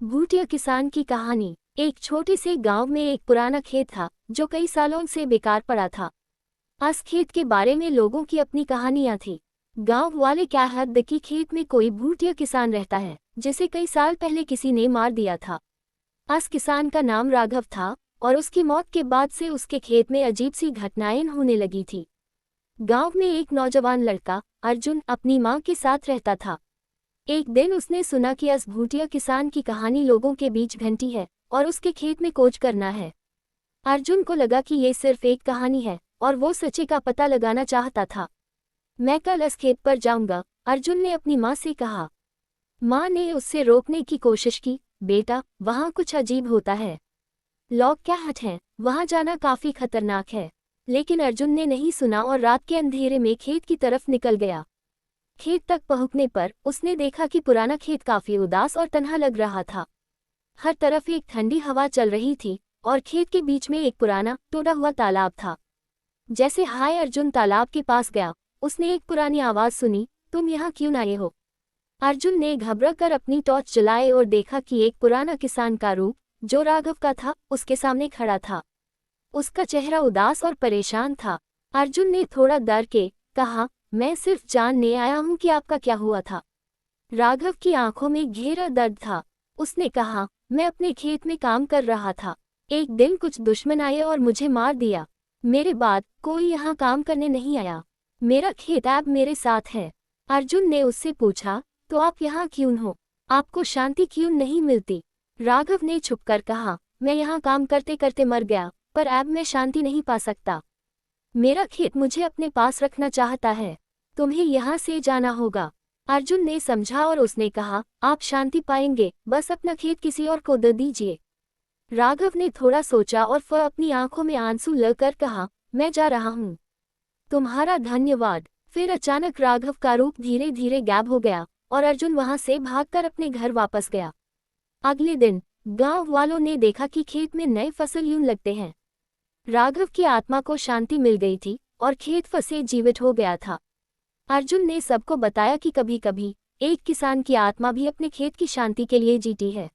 भूटिया किसान की कहानी। एक छोटे से गांव में एक पुराना खेत था जो कई सालों से बेकार पड़ा था। इस खेत के बारे में लोगों की अपनी कहानियां थी। गांव वाले क्या हद कि खेत में कोई भूटिया किसान रहता है जिसे कई साल पहले किसी ने मार दिया था। इस किसान का नाम राघव था और उसकी मौत के बाद से उसके खेत में अजीब सी घटनाएं होने लगी थी। गांव में एक नौजवान लड़का अर्जुन अपनी मां के साथ रहता था। एक दिन उसने सुना कि इस भूटिया किसान की कहानी लोगों के बीच घंटी है और उसके खेत में खोज करना है। अर्जुन को लगा कि ये सिर्फ एक कहानी है और वो सच्चे का पता लगाना चाहता था। मैं कल इस खेत पर जाऊंगा, अर्जुन ने अपनी माँ से कहा। माँ ने उससे रोकने की कोशिश की। बेटा, वहाँ कुछ अजीब होता है। लोग क्या हट हैं, वहाँ जाना काफी खतरनाक है। लेकिन अर्जुन ने नहीं सुना और रात के अंधेरे में खेत की तरफ निकल गया। खेत तक पहुंचने पर उसने देखा कि पुराना खेत काफी उदास और तन्हा लग रहा था। हर तरफ एक ठंडी हवा चल रही थी और खेत के बीच में एक पुराना टूटा हुआ तालाब था। जैसे हाय अर्जुन तालाब के पास गया, उसने एक पुरानी आवाज सुनी, तुम यहाँ क्यों आए हो? अर्जुन ने घबरा कर अपनी टॉर्च जलाए और देखा कि एक पुराना किसान का रूप, जो राघव का था, उसके सामने खड़ा था। उसका चेहरा उदास और परेशान था। अर्जुन ने थोड़ा डर के कहा, मैं सिर्फ जानने आया हूं कि आपका क्या हुआ था। राघव की आंखों में गहरा दर्द था। उसने कहा, मैं अपने खेत में काम कर रहा था। एक दिन कुछ दुश्मन आए और मुझे मार दिया। मेरे बाद कोई यहाँ काम करने नहीं आया। मेरा खेत अब मेरे साथ है। अर्जुन ने उससे पूछा, तो आप यहाँ क्यों हो? आपको शांति क्यों नहीं मिलती? राघव ने छुपकर कहा, मैं यहाँ काम करते करते मर गया, पर अब मैं शांति नहीं पा सकता। मेरा खेत मुझे अपने पास रखना चाहता है। तुम्हें यहाँ से जाना होगा। अर्जुन ने समझा और उसने कहा, आप शांति पाएंगे, बस अपना खेत किसी और को दे दीजिए। राघव ने थोड़ा सोचा और फिर अपनी आंखों में आंसू लेकर कहा, मैं जा रहा हूँ। तुम्हारा धन्यवाद। फिर अचानक राघव का रूप धीरे धीरे गायब हो गया और अर्जुन वहां से भागकर अपने घर वापस गया। अगले दिन गांव वालों ने देखा कि खेत में नए फसल यूं लगते हैं। राघव की आत्मा को शांति मिल गई थी और खेत फिर से जीवित हो गया था। अर्जुन ने सबको बताया कि कभी कभी एक किसान की आत्मा भी अपने खेत की शांति के लिए जीती है।